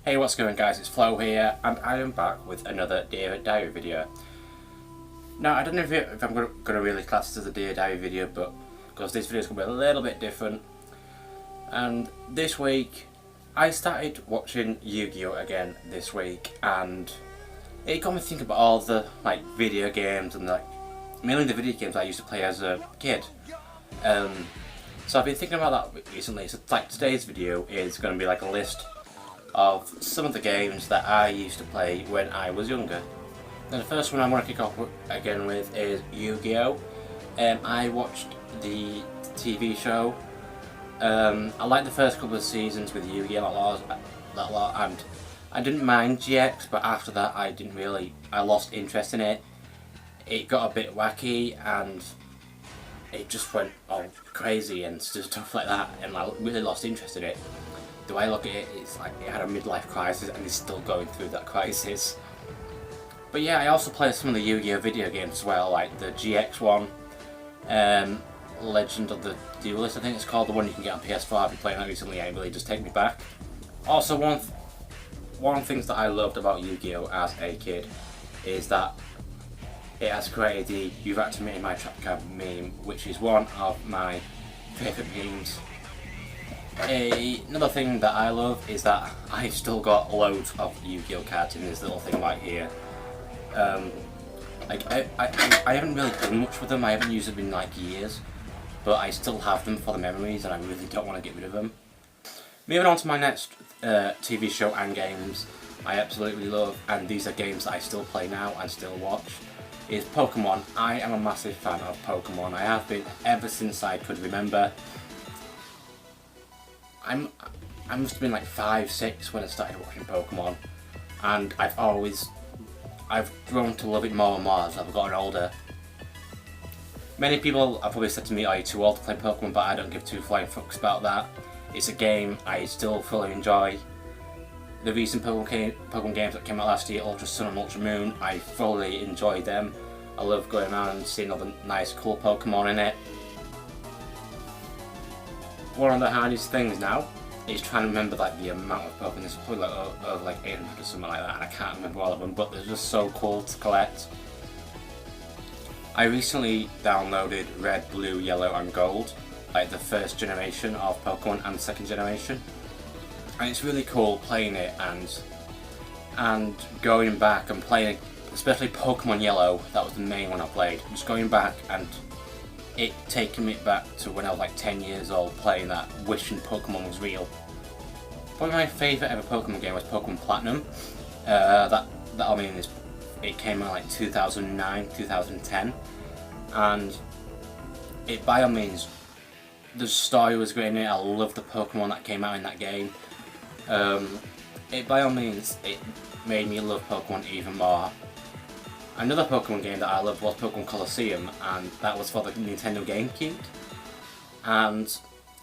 Hey, what's going on, guys? It's Flo here, and I am back with another Dear Diary video. Now, I don't know if I'm going to really class this as a Dear Diary video, but because this video is going to be a little bit different. And this week, I started watching YuGiOh again this week, and it got me thinking about all the video games and mainly the video games I used to play as a kid. So I've been thinking about that recently. So today's video is going to be a list of some of the games that I used to play when I was younger. Now the first one I want to kick off again with is YuGiOh. I watched the TV show. I liked the first couple of seasons with YuGiOh a lot, and I didn't mind GX, but after that I lost interest in it. It got a bit wacky and it just went all crazy and stuff like that, and I really lost interest in it. The way I look at it, it's like it had a midlife crisis and it's still going through that crisis. But yeah, I also play some of the YuGiOh video games as well, like the GX one, Legend of the Duelist, I think it's called, the one you can get on PS4. I've been playing that recently, it really does take me back. Also, one of the things that I loved about YuGiOh as a kid is that it has created the "You've activated my trap card" meme, which is one of my favourite memes. Another thing that I love is that I've still got loads of YuGiOh cards in this little thing right here. I haven't really done much with them, I haven't used them in years, but I still have them for the memories and I really don't want to get rid of them. Moving on to my next TV show and games I absolutely love, and these are games that I still play now and still watch, is Pokemon. I am a massive fan of Pokemon. I have been ever since I could remember. I must have been 5, 6 when I started watching Pokemon, and I've grown to love it more and more as I've gotten older. Many people have probably said to me, "Are you too old to play Pokemon?" But I don't give two flying fucks about that. It's a game I still fully enjoy. The recent Pokemon games that came out last year, Ultra Sun and Ultra Moon, I fully enjoyed them. I love going around and seeing all the nice, cool Pokemon in it. One of the hardest things now is trying to remember the amount of Pokemon. There's probably over 800 or something like that, and I can't remember all of them, but they're just so cool to collect. I recently downloaded Red, Blue, Yellow and Gold, the first generation of Pokemon and the second generation. And it's really cool playing it and going back and playing, especially Pokemon Yellow. That was the main one I played. Just going back and it taking me back to when I was 10 years old, playing that, wishing Pokemon was real. Probably my favourite ever Pokemon game was Pokemon Platinum. It came out 2009, 2010, and it by all means, the story was great in it. I loved the Pokemon that came out in that game. By all means, it made me love Pokemon even more. Another Pokemon game that I loved was Pokemon Colosseum, and that was for the Nintendo GameCube. And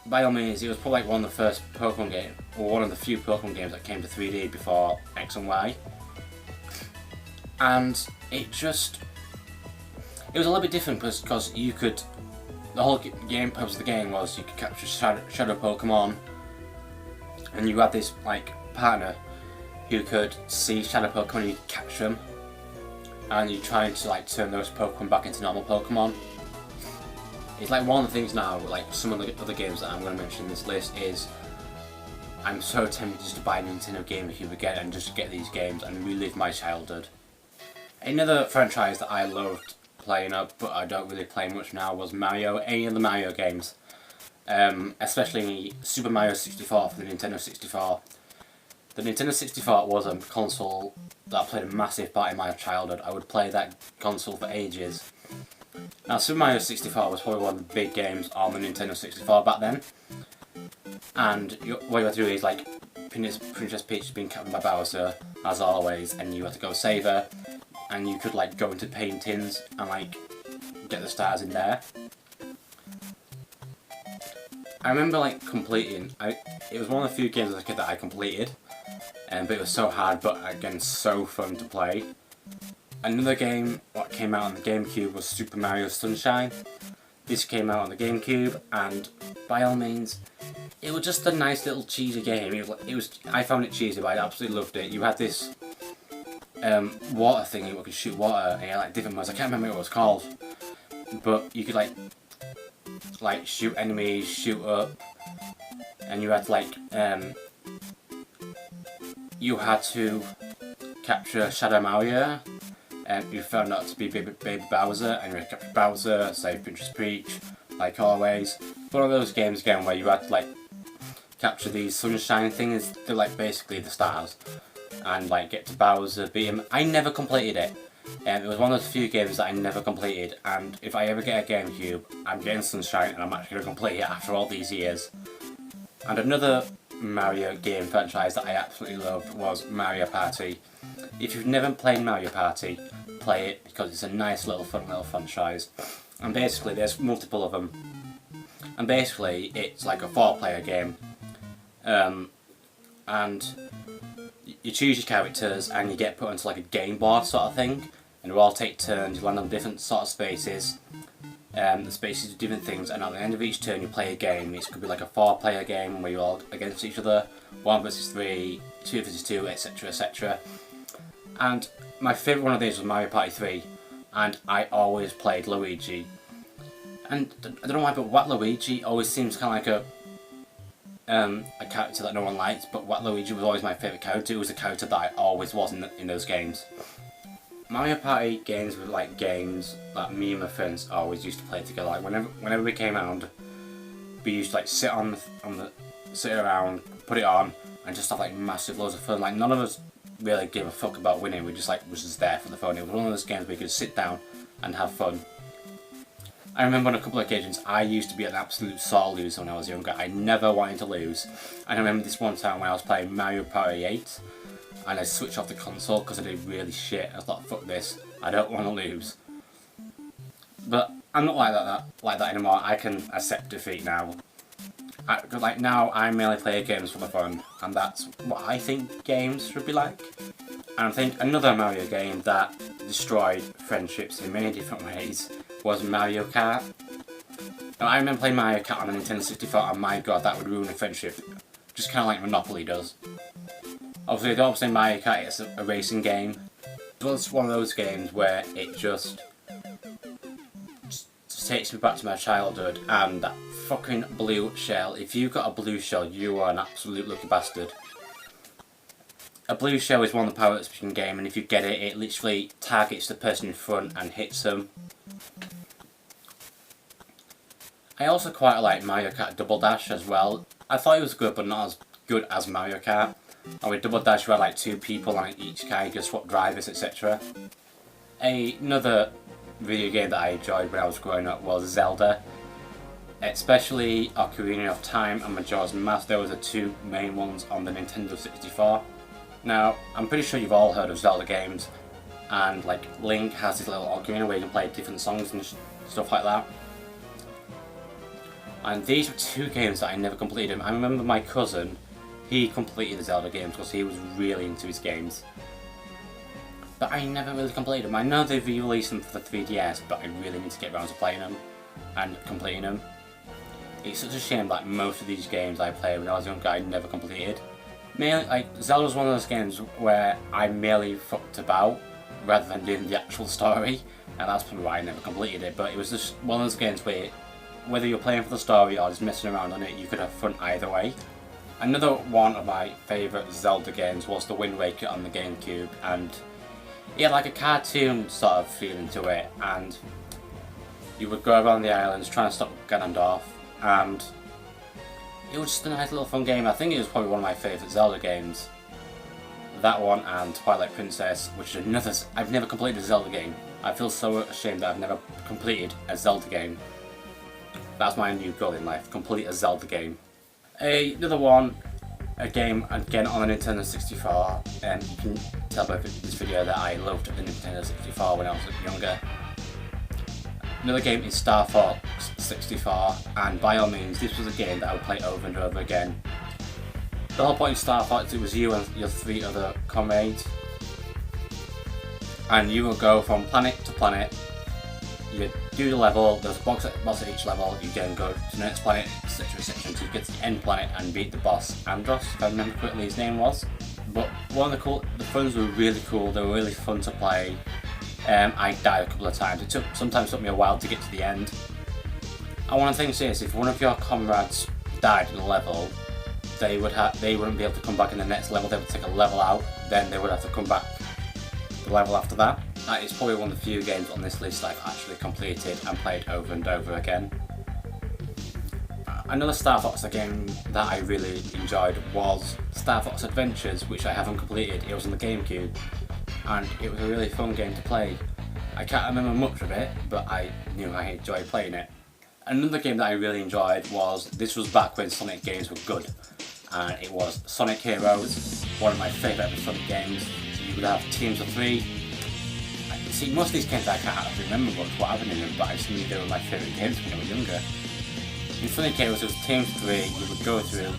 by all means, it was probably one of the first Pokemon games, or one of the few Pokemon games that came to 3D before X and Y. And it was a little bit different because you could, the whole purpose of the game was you could capture shadow Pokemon, and you had this partner who could see shadow Pokemon and you could capture them, and you're trying to turn those Pokemon back into normal Pokemon. It's one of the things now, some of the other games that I'm going to mention in this list is, I'm so tempted just to buy a Nintendo GameCube again and just get these games and relive my childhood. Another franchise that I loved playing up, but I don't really play much now, was Mario. Any of the Mario games, especially Super Mario 64 for the Nintendo 64. The Nintendo 64 was a console that played a massive part in my childhood. I would play that console for ages. Now, Super Mario 64 was probably one of the big games on the Nintendo 64 back then. And what you had to do is, Princess Peach is being captured by Bowser, as always, and you had to go save her. And you could go into paintings and get the stars in there. I remember completing, it was one of the few games as a kid that I completed, but it was so hard, but again so fun to play. Another game that came out on the GameCube was Super Mario Sunshine. This came out on the GameCube, and by all means, it was just a nice little cheesy game. I found it cheesy, but I absolutely loved it. You had this water thing you could shoot water, and you had like different modes. I can't remember what it was called, but you could like shoot enemies, shoot up, and you had you had to capture Shadow Mario, and you found out to be Baby Bowser, and you had to capture Bowser, save Princess Peach, like always. One of those games again where you had to capture these sunshine things. They're like basically the stars, and get to Bowser, beat him. I never completed it. It was one of those few games that I never completed, and if I ever get a GameCube, I'm getting Sunshine, and I'm actually going to complete it after all these years. And another Mario game franchise that I absolutely loved was Mario Party. If you've never played Mario Party, play it because it's a nice little fun little franchise. And basically there's multiple of them. And basically it's like a 4-player game. And you choose your characters and you get put into like a game board sort of thing. And you all take turns, you land on different sort of spaces. The spaces do different things, and at the end of each turn you play a game. It could be like a 4-player game where you're all against each other, 1 versus 3, 2 versus 2, etc, etc. And my favourite one of these was Mario Party 3, and I always played Luigi. And I don't know why, but Waluigi always seems kind of like a character that no one likes, but Waluigi was always my favourite character. It was the character that I always was in those games. Mario Party games were like games that me and my friends always used to play together. Like whenever we came around, we used to sit around, put it on, and just have like massive loads of fun. Like none of us really gave a fuck about winning. We just was just there for the fun. It was one of those games where you could sit down and have fun. I remember on a couple of occasions I used to be an absolute sore loser when I was younger. I never wanted to lose. And I remember this one time when I was playing Mario Party 8. And I switched off the console because I did really shit. I thought, fuck this, I don't want to lose. But I'm not like that anymore. I can accept defeat now. Now I mainly play games for the fun, and that's what I think games should be like. And I think another Mario game that destroyed friendships in many different ways was Mario Kart. Now, I remember playing Mario Kart on the Nintendo 64, and my god, that would ruin a friendship. Just kind of like Monopoly does. Obviously, I don't say Mario Kart is a racing game. It was one of those games where it just takes me back to my childhood, and that fucking blue shell. If you got a blue shell, you are an absolute lucky bastard. A blue shell is one of the power-ups in the game, and if you get it, it literally targets the person in front and hits them. I also quite like Mario Kart Double Dash as well. I thought it was good, but not as good as Mario Kart. And with Double Dash, you had like 2 people on each car, you could swap drivers, etc. Another video game that I enjoyed when I was growing up was Zelda. Especially Ocarina of Time and Majora's Mask. Those are the 2 main ones on the Nintendo 64. Now, I'm pretty sure you've all heard of Zelda games, and like Link has this little ocarina where you can play different songs and stuff like that. And these were 2 games that I never completed. I remember my cousin, he completed the Zelda games because he was really into his games. But I never really completed them. I know they've released them for the 3DS, but I really need to get around to playing them and completing them. It's such a shame that most of these games I played when I was younger I never completed. Mainly, Zelda was one of those games where I merely fucked about rather than doing the actual story, and that's probably why I never completed it. But it was just one of those games where, whether you're playing for the story or just messing around on it, you could have fun either way. Another one of my favourite Zelda games was the Wind Waker on the GameCube, and it had like a cartoon sort of feeling to it, and you would go around the islands trying to stop Ganondorf, and it was just a nice little fun game. I think it was probably one of my favourite Zelda games. That one and Twilight Princess, which is another. I've never completed a Zelda game. I feel so ashamed that I've never completed a Zelda game. That's my new goal in life, complete a Zelda game. Another one, a game again on the Nintendo 64, and you can tell by this video that I loved the Nintendo 64 when I was younger. Another game is Star Fox 64, and by all means this was a game that I would play over and over again. The whole point of Star Fox, it was you and your 3 other comrades, and you will go from planet to planet. you do the level, there's a boss at each level, you then go to the next planet, etc, etc, until you get to the end planet and beat the boss, Andros, if I remember correctly his name was. But one of the funs were really cool, they were really fun to play. I died a couple of times, sometimes took me a while to get to the end. And one of the things is, if one of your comrades died in a level, they wouldn't be able to come back in the next level, they would take a level out, then they would have to come back the level after that. That is probably one of the few games on this list I've actually completed and played over and over again. Another Star Fox game that I really enjoyed was Star Fox Adventures, which I haven't completed. It was on the GameCube and it was a really fun game to play. I can't remember much of it, but I knew I enjoyed playing it. Another game that I really enjoyed this was back when Sonic games were good, and it was Sonic Heroes, one of my favourite Sonic games. You would have teams of 3. See, most of these games I can't actually remember what happened in them, but I just knew they were my favourite games when I was younger. In Sonic Heroes it was teams of 3, you would go through,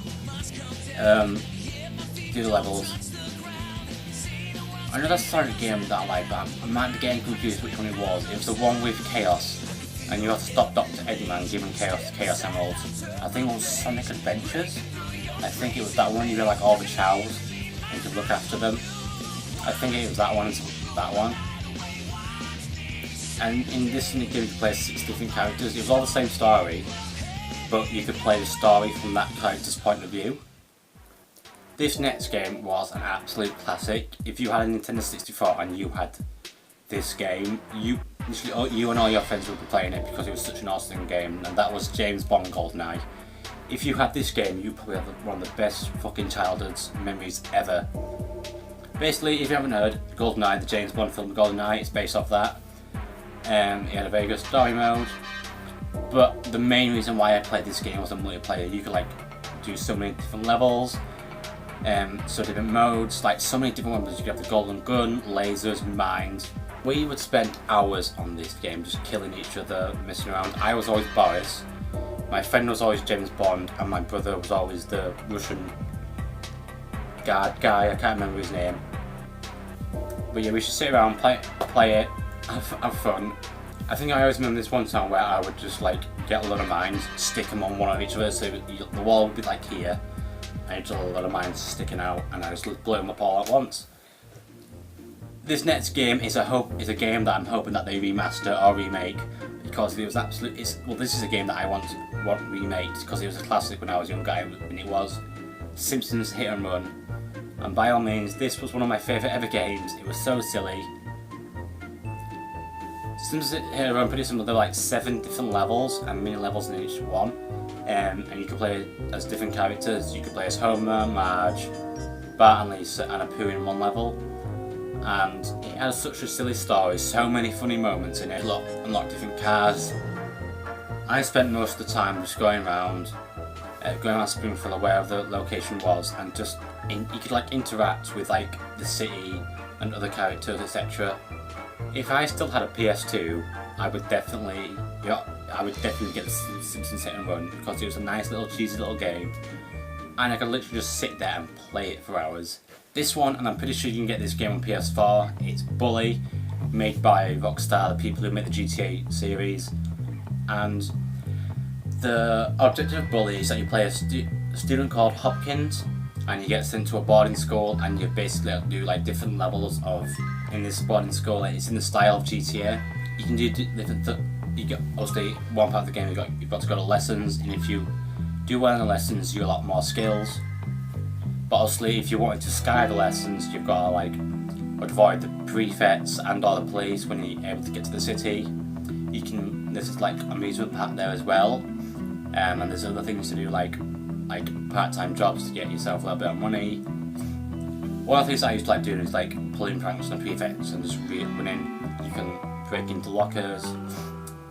do the levels. Another Sonic game that I like, but I might be getting confused which one it was the one with Chaos, and you have to stop Dr. Eggman giving Chaos Emeralds. I think it was Sonic Adventures. I think it was that one, you had like all the chows, and you could look after them. I think it was that one. And in this Sonic game you could play 6 different characters. It was all the same story, but you could play the story from that character's point of view. This next game was an absolute classic. If you had a Nintendo 64 and you had this game, you and all your friends would be playing it because it was such an awesome game, and that was James Bond GoldenEye. If you had this game, you probably have one of the best fucking childhood memories ever. Basically, if you haven't heard, GoldenEye, the James Bond film GoldenEye, it's based off that. It had a very good story mode, but the main reason why I played this game was the multiplayer. You could like do so many different levels, so different modes, like so many different ones. You could have the golden gun, lasers, mines. We would spend hours on this game just killing each other, messing around. I was always Boris, my friend was always James Bond, and my brother was always the Russian guard guy, I can't remember his name. But yeah, we should sit around, play it, have fun. I think I always remember this one time where I would just like get a lot of mines, stick them on one of each other, so the wall would be like here, and just a lot of mines sticking out, and I just blow them up all at once. This next game is a game that I'm hoping that they remaster or remake, because it was this is a game that I want remade because it was a classic when I was younger, and it was Simpsons Hit and Run. And by all means, this was one of my favourite ever games. It was so silly. Simpsons Hit and Run pretty similar. There were like 7 different levels and mini levels in each one, and you could play as different characters. You could play as Homer, Marge, Bart and Lisa, and Apu in one level. And it has such a silly story, so many funny moments in it. Unlock different cars. I spent most of the time just going around Springfield or wherever the location was, and you could like interact with like the city and other characters, etc. If I still had a PS2, I would definitely get the Simpsons Hit and Run, because it was a nice little cheesy little game, and I could literally just sit there and play it for hours. This one, and I'm pretty sure you can get this game on PS4, it's Bully, made by Rockstar, the people who made the GTA series, and the objective of Bully is that you play a student called Hopkins, and you get sent to a boarding school, and you basically have to do like different levels in this boarding school. It's in the style of GTA. You can do different obviously one part of the game you've got to go to lessons, and if you do well in the lessons you get a lot more skills. But obviously if you wanted to sky the lessons, you've got to like avoid the prefects and all the police when you're able to get to the city. This is like amusement park there as well, and there's other things to do like part-time jobs to get yourself a little bit of money. One of the things I used to like doing is like pulling pranks on the prefects and just winning. You can break into lockers.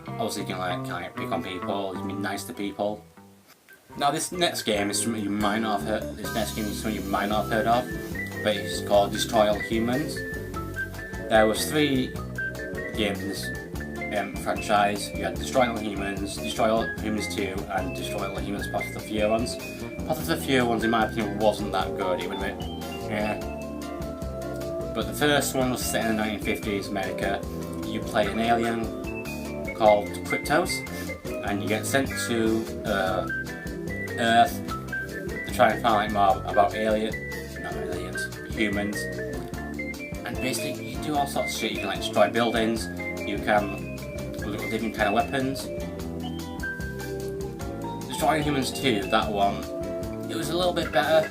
Obviously you can like pick on people, you can be nice to people. Now this next game is something you might not have heard. Of, but it's called Destroy All Humans. There was 3 games in this franchise. You had Destroy All Humans, Destroy All Humans 2, and Destroy All Humans Path of the Furons. Path of the Furons, in my opinion, wasn't that good. It would have been, yeah. But the first one was set in the 1950s America. You play an alien called Cryptos, and you get sent to Earth to try and find more about humans, and basically you do all sorts of shit. You can destroy buildings, you can look at different kind of weapons. Destroying Humans 2, that one, it was a little bit better,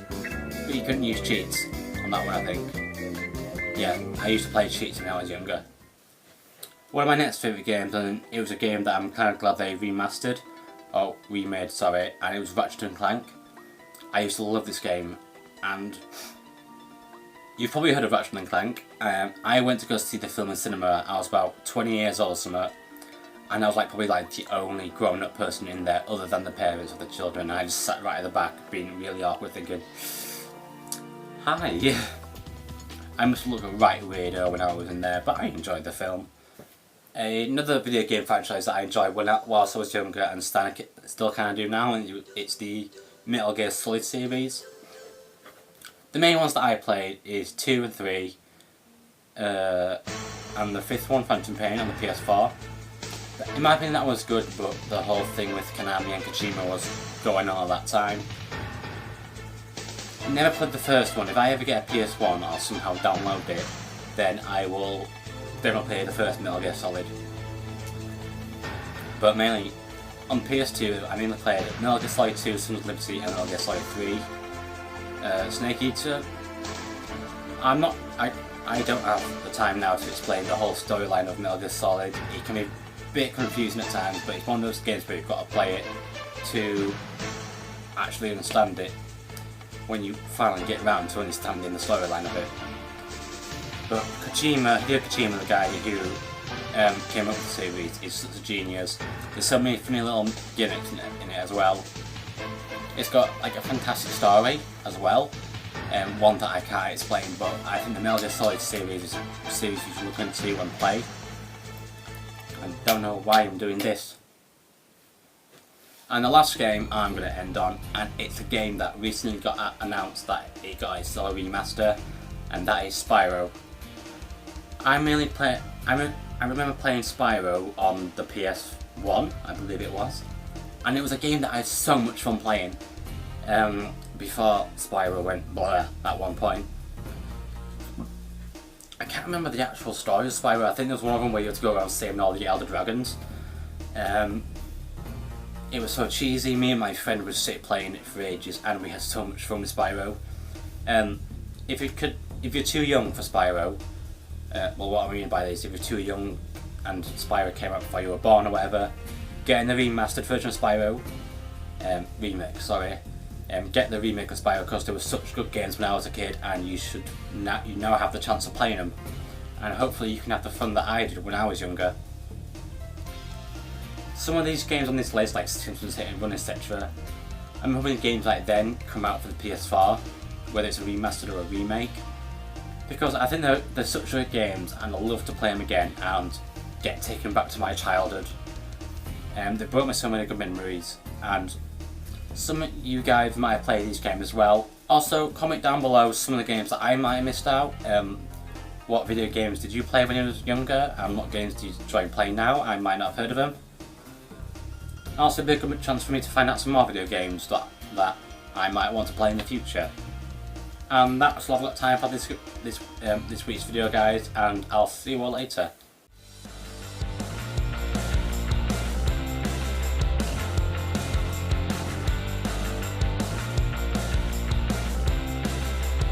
but you couldn't use cheats on that one, I think. Yeah, I used to play cheats when I was younger. One of my next favourite games, and it was a game that I'm kind of glad they remade, sorry, and it was Ratchet & Clank. I used to love this game, and you've probably heard of Ratchet & Clank. I went to go see the film in cinema. I was about 20 years old or something, and I was probably the only grown-up person in there other than the parents of the children. And I just sat right at the back being really awkward thinking, hi. I must look a right weirdo when I was in there, but I enjoyed the film. Another video game franchise that I enjoyed whilst I was younger and still kind of do now, and it's the Metal Gear Solid series. The main ones that I played is 2 and 3, and the 5th one, Phantom Pain, on the PS4. In my opinion that was good, but the whole thing with Konami and Kojima was going on at that time. Never played the first one. If I ever get a PS1 or somehow download it, then I will definitely play the first Metal Gear Solid. But mainly on PS2 I mainly played Metal Gear Solid 2, Sons of Liberty, and Metal Gear Solid 3. Snake Eater. I don't have the time now to explain the whole storyline of Metal Gear Solid. It can be a bit confusing at times, but it's one of those games where you've got to play it to actually understand it when you finally get around to understanding the storyline of it. But Hideo Kojima, the guy who came up with the series, is such a genius. There's so many funny little gimmicks in it as well. It's got a fantastic story as well, one that I can't explain, but I think the Metal Gear Solid series is a series you should look into and play. I don't know why I'm doing this. And the last game I'm going to end on, and it's a game that recently got announced that it got a solo remaster, and that is Spyro. I remember playing Spyro on the PS1, I believe it was, and it was a game that I had so much fun playing before Spyro went blur at one point. I can't remember the actual story of Spyro. I think there was one of them where you had to go around saving all the Elder Dragons. It was so cheesy. Me and my friend would sit playing it for ages, and we had so much fun with Spyro. If you're too young for Spyro, well, what I mean by this, if you're too young and Spyro came out before you were born or whatever, getting the remastered version of Spyro, get the remake of Spyro, because there were such good games when I was a kid, and you now have the chance of playing them, and hopefully you can have the fun that I did when I was younger. Some of these games on this list, like Simpsons Hit and Run, etc., I'm hoping games like them come out for the PS4, whether it's a remastered or a remake, because I think they're such good games, and I'd love to play them again and get taken back to my childhood. They brought me so many good memories, and some of you guys might have played these games as well. Also, comment down below some of the games that I might have missed out. What video games did you play when you was younger, and what games do you enjoy playing now? I might not have heard of them. Also, it'd be a good chance for me to find out some more video games that I might want to play in the future. And that's all I've got time for this week's video, guys, and I'll see you all later.